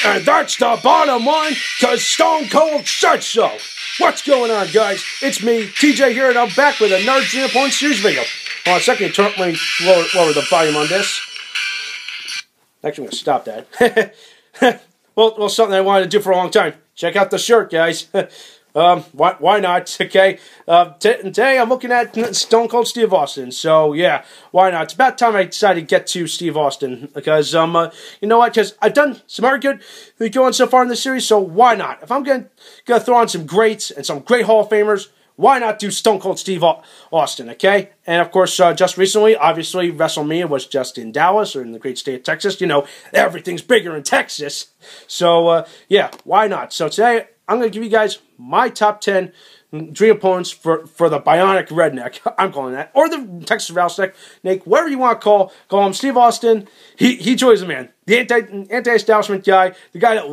And that's the bottom line, because Stone Cold said so. What's going on, guys? It's me, TJ here, and I'm back with another Dream Point series video. Hold on a second, let me lower the volume on this. Actually, I'm going to stop that. well, something I wanted to do for a long time. Check out the shirt, guys. Why not? Okay. Today I'm looking at Stone Cold Steve Austin. So yeah, why not? It's about time I decided to get to Steve Austin because you know what? Because I've done some very good going so far in the series. So why not? If I'm gonna throw on some greats and some great Hall of Famers, why not do Stone Cold Steve Austin? Okay. And of course, just recently, obviously, WrestleMania was just in Dallas or in the great state of Texas. You know, everything's bigger in Texas. So yeah, why not? So today I'm going to give you guys my top 10 dream opponents for the Bionic Redneck, I'm calling that, or the Texas Rattlesnake, whatever you want to call him. Steve Austin, he joys the man, the anti-establishment guy, the guy that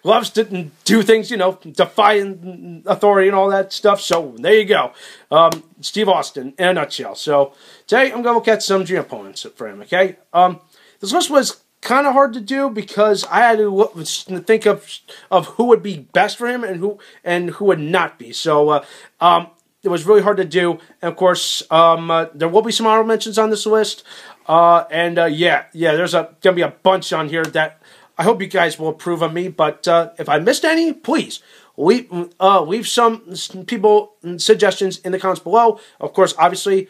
loves to do things, you know, defying authority and all that stuff. So there you go, Steve Austin in a nutshell. So today I'm going to look at some dream opponents for him. Okay, this list was kind of hard to do because I had to think of who would be best for him and who would not be. So it was really hard to do. And of course, there will be some honorable mentions on this list. Yeah, there's gonna be a bunch on here that I hope you guys will approve of me. But if I missed any, please leave some people suggestions in the comments below. Of course, obviously,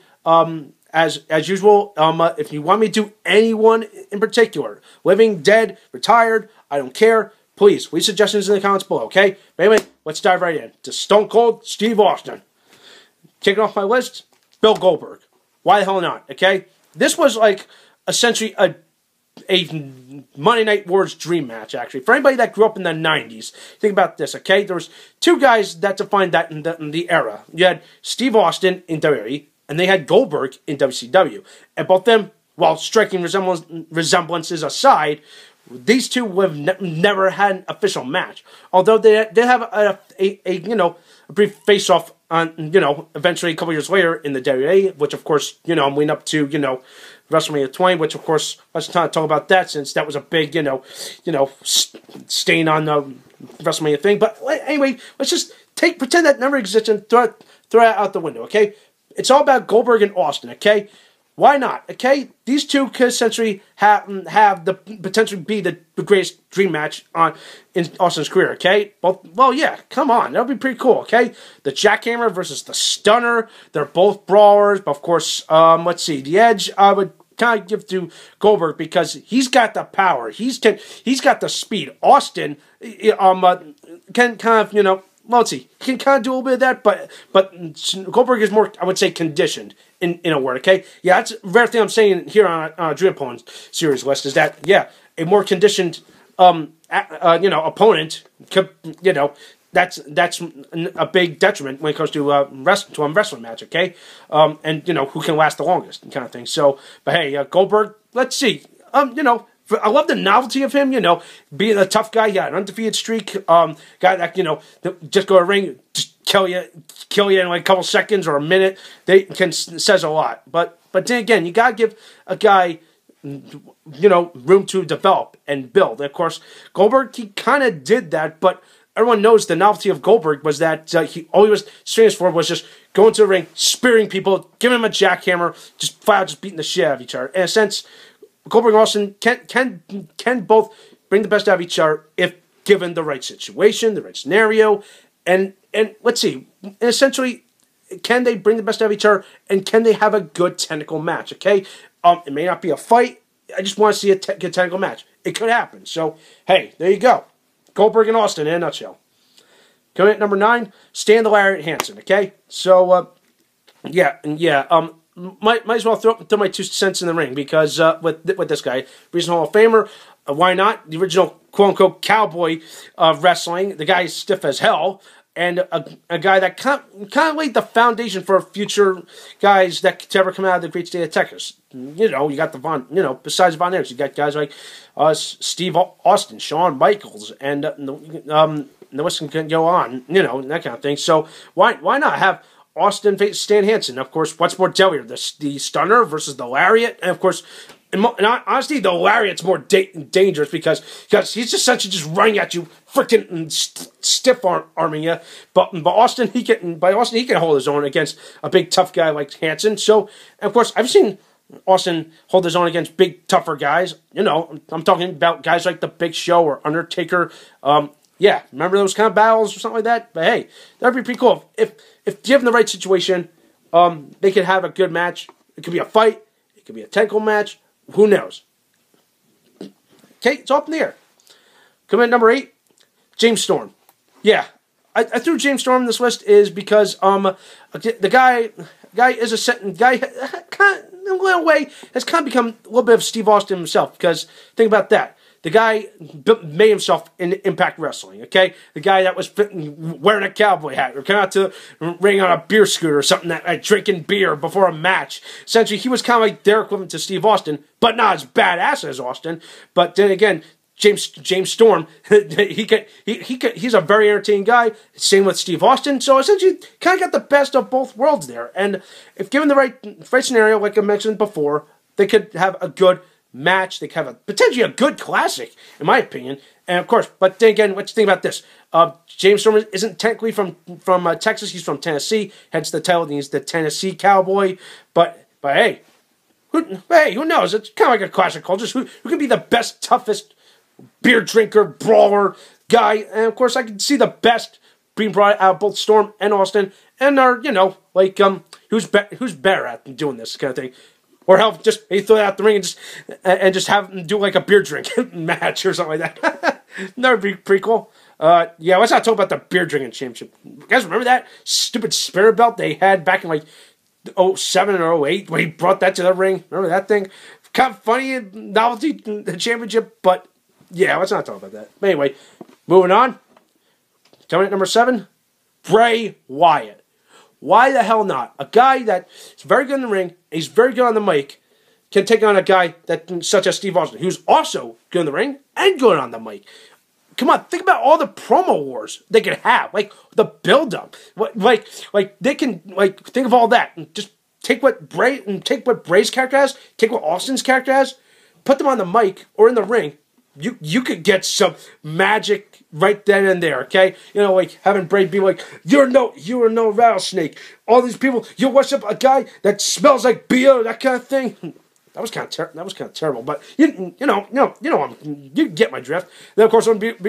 As usual, if you want me to do anyone in particular, living, dead, retired, I don't care, please leave suggestions in the comments below, okay? But anyway, let's dive right in to Stone Cold Steve Austin. Kicking off my list, Bill Goldberg. Why the hell not, okay? This was like essentially a Monday Night Wars dream match, actually. For anybody that grew up in the 90s, think about this, okay? There was two guys that defined that in the era. You had Steve Austin in WWE, and they had Goldberg in WCW. And both them, while striking resemblances aside, these two have never had an official match. Although they have a brief face-off on, eventually a couple years later in the WWE, which of course, I'm leading up to, WrestleMania 20, which of course, let's not talk about that since that was a big, stain on the WrestleMania thing. But anyway, let's just pretend that never existed and throw it out the window, okay? It's all about Goldberg and Austin, okay? Why not, okay? These two could essentially have the potential to be the greatest dream match in Austin's career, okay? Well, yeah, come on. That would be pretty cool, okay? The Jackhammer versus the Stunner. They're both brawlers, but of course, let's see. The Edge, I would kind of give to Goldberg because he's got the power. He's got the speed. Austin can kind of, well, let's see. He can kind of do a little bit of that, but Goldberg is more, I would say, conditioned in a word, okay? Yeah, that's a rare thing I'm saying here on a Dream Opponent series list is that, yeah, a more conditioned, opponent, that's a big detriment when it comes to a wrestling match, okay? And, who can last the longest kind of thing. So, but hey, Goldberg, let's see. I love the novelty of him, being a tough guy. Yeah, an undefeated streak. Guy that, just go to ring, just kill you in like a couple seconds or a minute. Says a lot. But then again, you gotta give a guy, room to develop and build. And of course, Goldberg, he kind of did that, but everyone knows the novelty of Goldberg was that all he was famous for was just going to the ring, spearing people, giving him a jackhammer, just flat out just beating the shit out of each other. In a sense, Goldberg and Austin can both bring the best out of each other if given the right situation, the right scenario, and let's see, and essentially, can they bring the best out of each other, and can they have a good technical match, okay? It may not be a fight, I just want to see a good technical match. It could happen, so, hey, there you go. Goldberg and Austin in a nutshell. Coming at number 9, Stan the Lariat Hansen, okay? So, might as well throw my 2 cents in the ring because with this guy, recent Hall of Famer, why not? The original quote unquote cowboy of wrestling. The guy is stiff as hell, and a guy that kind of laid the foundation for future guys that could ever come out of the great state of Texas. You got the besides Von Erichs, you got guys like Steve Austin, Shawn Michaels, and the list can go on. That kind of thing. So why not have Austin face Stan Hansen? Of course, what's more deadlier, the Stunner versus the Lariat? And of course, honestly, the lariat's more dangerous because he's just just running at you, freaking stiff arming you. But Austin, he can hold his own against a big tough guy like Hansen. So, of course, I've seen Austin hold his own against big tougher guys. You know, I'm talking about guys like the Big Show or Undertaker. Yeah, remember those kind of battles or something like that? But hey, that'd be pretty cool if given the right situation. They could have a good match. It could be a fight. It could be a technical match. Who knows? Okay, it's up in the air. Coming at number 8, James Storm. Yeah, I threw James Storm on this list is because the guy is a guy kind of, in a little way has kind of become a little bit of Steve Austin himself. Because think about that. The guy made himself in Impact Wrestling, okay? The guy that was wearing a cowboy hat or coming out to the ring on a beer scooter or something, drinking beer before a match. Essentially, he was kind of like their equivalent to Steve Austin, but not as badass as Austin. But then again, James Storm, he's a very entertaining guy. Same with Steve Austin. So essentially, kind of got the best of both worlds there. And if given the right scenario, like I mentioned before, they could have a good match. They could have potentially a good classic, in my opinion. And of course, but then again, what you think about this? James Storm isn't technically from Texas. He's from Tennessee. Hence the title. He's the Tennessee Cowboy. But hey, who knows? It's kind of like a classic culture. Who could be the best, toughest beer drinker, brawler guy? And of course, I can see the best being brought out of both Storm and Austin. And are who's better at doing this kind of thing? Or hell, just he throw it out the ring and just have him do like a beer drink match or something like that. That would be pretty cool. Yeah, let's not talk about the beer drinking championship. You guys remember that stupid spinner belt they had back in like 07 or 08 when he brought that to the ring? Remember that thing? Kind of funny novelty championship, but yeah, let's not talk about that. But anyway, moving on. Coming at number 7, Bray Wyatt. Why the hell not? A guy that's very good in the ring, he's very good on the mic, can take on a guy such as Steve Austin, who's also good in the ring and good on the mic. Come on, think about all the promo wars they could have, like the build-up, like they can think of all that and just take what Bray's character has, take what Austin's character has, put them on the mic or in the ring. You could get some magic right then and there, okay? You know, like having Bray be like, you are no rattlesnake. All these people, you worship a guy that smells like beer, that kind of thing. That was kind of terrible, but you get my drift. Then of course,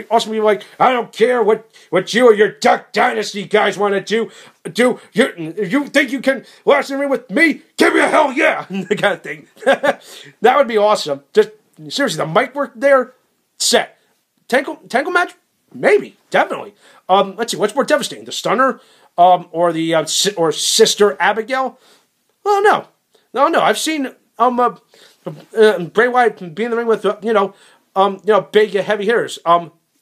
also be like, I don't care what you or your Duck Dynasty guys want to do. You think you can last in the ring with me? Give me a hell yeah, the kind of thing. That would be awesome. Just seriously, the mic work there, set. Tangle match, maybe, definitely. Let's see, what's more devastating, the Stunner, or the or Sister Abigail? Oh no. I've seen Bray Wyatt be in the ring with big heavy hitters,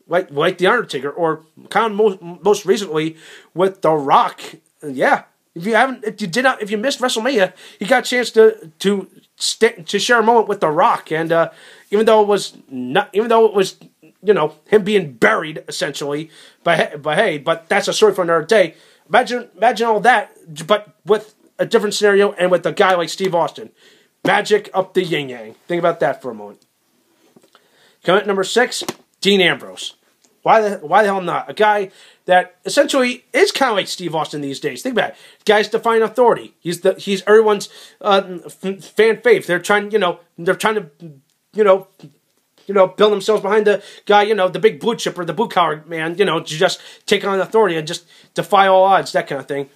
like the Undertaker, or kind of most recently with The Rock. Yeah, if you missed WrestleMania, you got a chance to share a moment with The Rock, and even though it was him being buried essentially, but that's a story for another day. Imagine all that, but with a different scenario and with a guy like Steve Austin. Magic up the yin yang. Think about that for a moment. Coming at number 6, Dean Ambrose. Why the hell not? A guy that essentially is kind of like Steve Austin these days. Think about it. The guy's defying authority. He's everyone's fan fave. They're trying to build themselves behind the guy, the big blue chipper, the blue collar man, to just take on authority and just defy all odds, that kind of thing.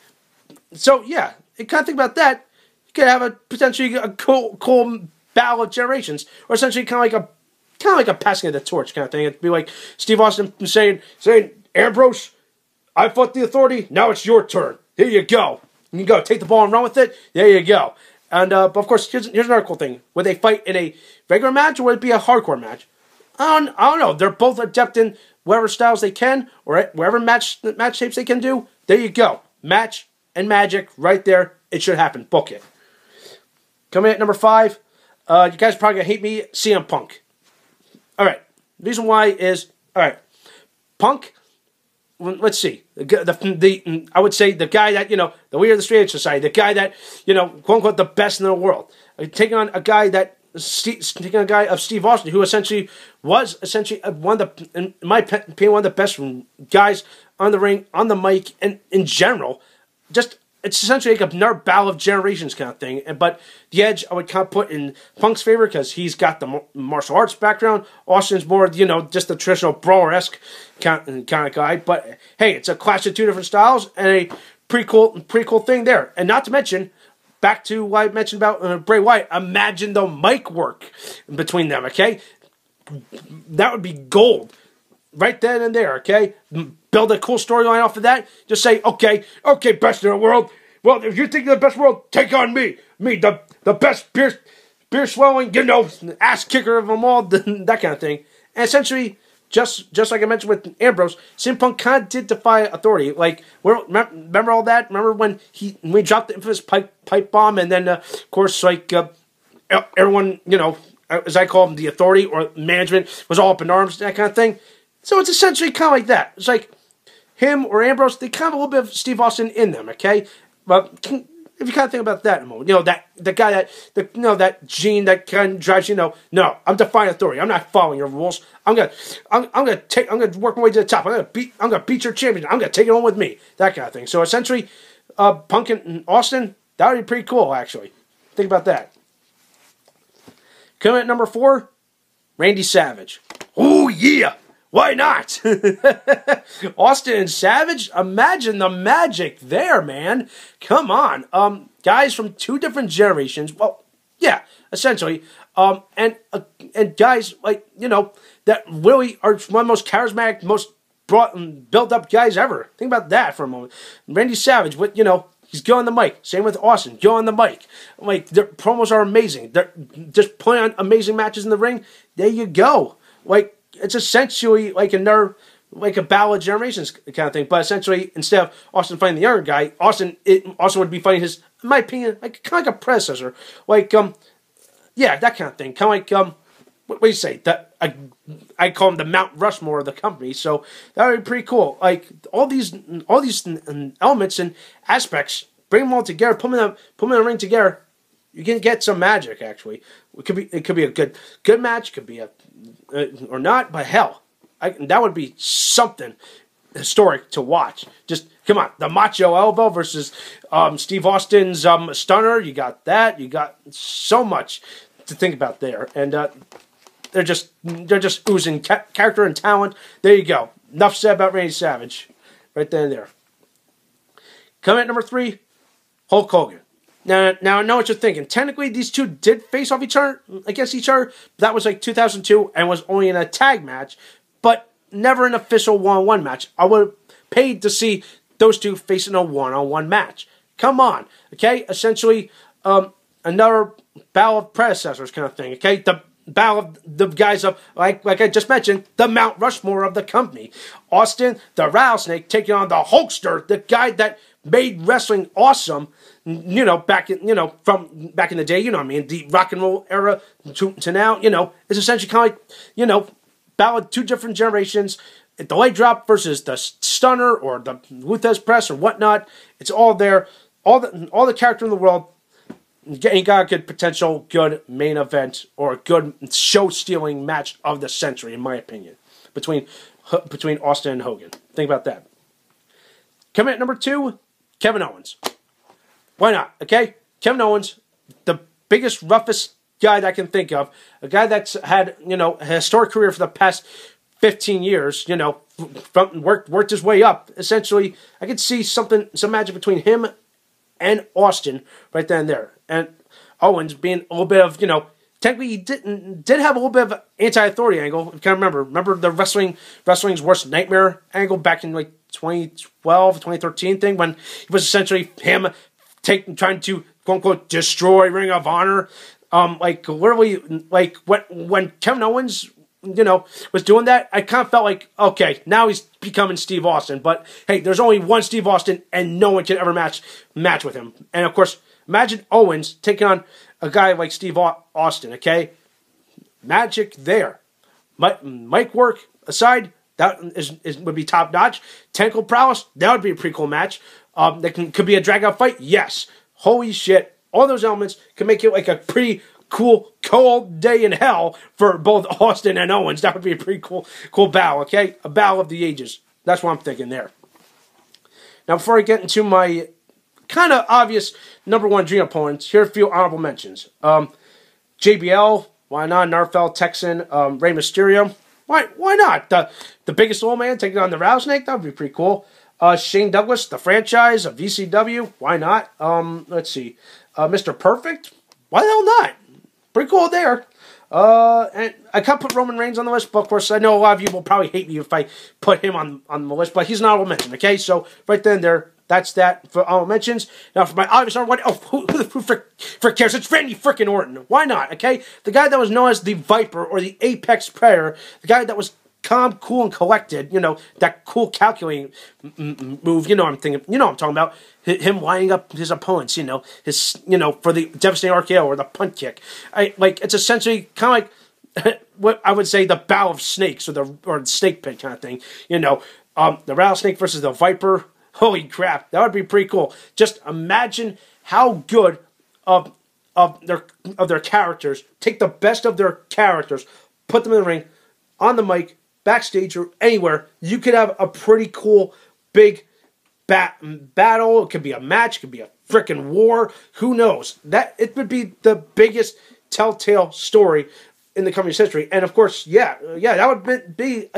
So yeah, you kind of think about that. You could have potentially a cool battle of generations, or essentially kind of like a passing of the torch kind of thing. It'd be like Steve Austin saying, Ambrose, I fought the authority. Now it's your turn. Here you go. You can go take the ball and run with it. There you go. And but of course, here's another cool thing: would they fight in a regular match, or would it be a hardcore match? I don't know. They're both adept in whatever styles they can, or whatever match shapes they can do. There you go. Match and magic right there. It should happen. Book it. Coming at number 5, you guys are probably gonna hate me. CM Punk. All right. The reason why is Punk. Let's see. I would say the guy that the leader of the Straight Edge Society, the guy that quote unquote the best in the world, taking on a guy that taking a guy of Steve Austin, who was essentially one of the, in my opinion, one of the best guys on the ring, on the mic, and in general. It's essentially like another battle of generations kind of thing. But the edge I would kind of put in Punk's favor because he's got the martial arts background. Austin's more, just the traditional brawler-esque kind of guy. But hey, it's a clash of two different styles and a pretty cool thing there. And not to mention, back to what I mentioned about Bray Wyatt, imagine the mic work between them, okay? That would be gold. Right then and there, okay? Build a cool storyline off of that. Just say, okay, best in the world. Well, if you think you're the best in the world, take on me. Me, the best beer swelling, ass kicker of them all, that kind of thing. And essentially, just like I mentioned with Ambrose, CM Punk kind of did defy authority. Like, remember all that? Remember when we dropped the infamous pipe bomb, and then, of course, like, everyone, as I call them, the authority or management was all up in arms, that kind of thing. So it's essentially kind of like that. It's like him or Ambrose, they kind of have a little bit of Steve Austin in them, okay? But if you kind of think about that in a moment, that guy that gene that kind of drives no, I'm defying authority. I'm not following your rules. I'm gonna work my way to the top. I'm gonna beat your champion. I'm gonna take it on with me. That kind of thing. So essentially, Punk and Austin, that would be pretty cool, actually. Think about that. Coming at number 4, Randy Savage. Oh yeah. Why not? Austin and Savage? Imagine the magic there, man. Come on. Guys from 2 different generations. Well, yeah, essentially. And guys, like, that really are one of the most charismatic, most built up guys ever. Think about that for a moment. Randy Savage, he's good on the mic. Same with Austin. Good on the mic. Like, their promos are amazing. They're just putting on amazing matches in the ring. There you go. Like, it's essentially like a battle of generations kind of thing. But essentially, instead of Austin fighting the younger guy, Austin would be fighting his, in my opinion, kind of like a predecessor. Like, yeah, that kind of thing. Kind of like, what do you say? I call him the Mount Rushmore of the company. So that would be pretty cool. Like, all these elements and aspects, bring them all together, put them in a ring together. You can get some magic. Actually, it could be a good match. Could be a or not, but hell, that would be something historic to watch. Just come on, the Macho Elbow versus Steve Austin's Stunner. You got that. You got so much to think about there, and they're just oozing character and talent. There you go. Enough said about Randy Savage, right then and there. Coming at number 3, Hulk Hogan. Now I know what you're thinking. Technically, these two did face off against each other. That was like 2002 and was only in a tag match, but never an official one-on-one match. I would have paid to see those two facing a one-on-one match. Come on, okay? Essentially, another battle of predecessors kind of thing, okay? The battle of the guys of, like I just mentioned, the Mount Rushmore of the company. Austin, the rattlesnake, taking on the Hulkster, the guy that made wrestling awesome, from back in the day, the rock and roll era to now, it's essentially kind of like, battle of 2 different generations. The leg drop versus the stunner or the Luthez press or whatnot. It's all there. All the character in the world. You got a good potential, good main event, or a good show-stealing match of the century, in my opinion, between Austin and Hogan. Think about that. Coming at number 2, Kevin Owens. Why not? Okay, Kevin Owens, the biggest, roughest guy that I can think of, a guy that's had a historic career for the past 15 years. Worked his way up. Essentially, I could see some magic between him and Austin right then and there. And Owens being a little bit of, technically he did have a little bit of an anti-authority angle. If you can remember the wrestling's worst nightmare angle back in like 2012, 2013 thing, when it was essentially him trying to quote unquote destroy Ring of Honor. When Kevin Owens was doing that, I kind of felt like, okay, now he's becoming Steve Austin. But hey, there's only one Steve Austin, and no one can ever match with him. And of course, imagine Owens taking on a guy like Steve Austin. Okay, magic there. Mic work aside, that would be top notch. Technical prowess, that would be a pretty cool match. That could be a drag out fight. Yes, holy shit, all those elements can make it like a pretty cool cold day in hell for both Austin and Owens. That would be a pretty cool battle, okay? A battle of the ages. That's what I'm thinking there. Now, before I get into my kind of obvious #1 dream opponents, here are a few honorable mentions. JBL, why not? Narfel, Texan, Rey Mysterio. Why not? The biggest old man taking on the rattlesnake? That would be pretty cool. Shane Douglas, the franchise of VCW. Why not? Let's see. Mr. Perfect. Why the hell not? Pretty cool there. And I can't put Roman Reigns on the list, but of course I know a lot of you will probably hate me if I put him on the list, but he's an honorable mention, okay? So right then there, that's that for honorable mentions. Now for my obvious honorable one, who frick cares? It's Randy frickin' Orton. Why not, okay? The guy that was known as the Viper or the Apex Predator, the guy that was calm, cool, and collected, you know, that cool calculating move, you know what I'm thinking, you know what I'm talking about, him lining up his opponents, you know, for the devastating RKO or the punt kick. It's essentially kind of like what I would say the battle of snakes or the snake pit kind of thing, you know, the rattlesnake versus the Viper. Holy crap, that would be pretty cool. Just imagine how good of their characters, take the best of their characters, put them in the ring, on the mic, backstage, or anywhere. You could have a pretty cool big battle. It could be a match, it could be a freaking war. Who knows? That it would be the biggest telltale story in the company's history. And of course, yeah, that would be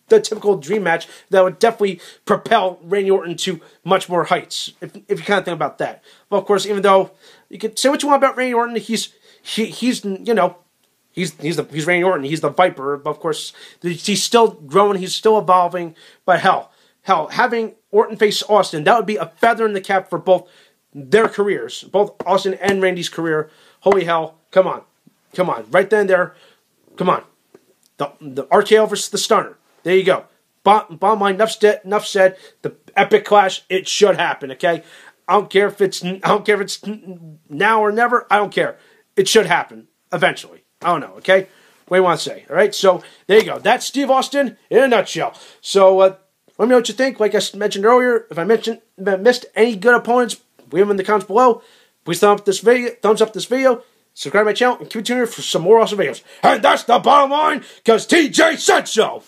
the typical dream match that would definitely propel Randy Orton to much more heights, if you kind of think about that. Well, of course, even though you could say what you want about Randy Orton, he's Randy Orton. He's the Viper, but of course he's still growing. He's still evolving. But hell, having Orton face Austin, that would be a feather in the cap for both their careers, both Austin and Randy's career. Holy hell! Come on, right then and there. Come on, the RKO versus the Stunner. There you go. Bottom line, enough said. The epic clash, it should happen. Okay, I don't care if it's now or never. I don't care. It should happen eventually. I don't know. Okay, what do you want to say? All right. So there you go. That's Steve Austin in a nutshell. So let me know what you think. Like I mentioned earlier, if I missed any good opponents, leave them in the comments below. Please thumbs up this video. Subscribe to my channel and keep tuning in for some more awesome videos. And that's the bottom line, because TJ said so.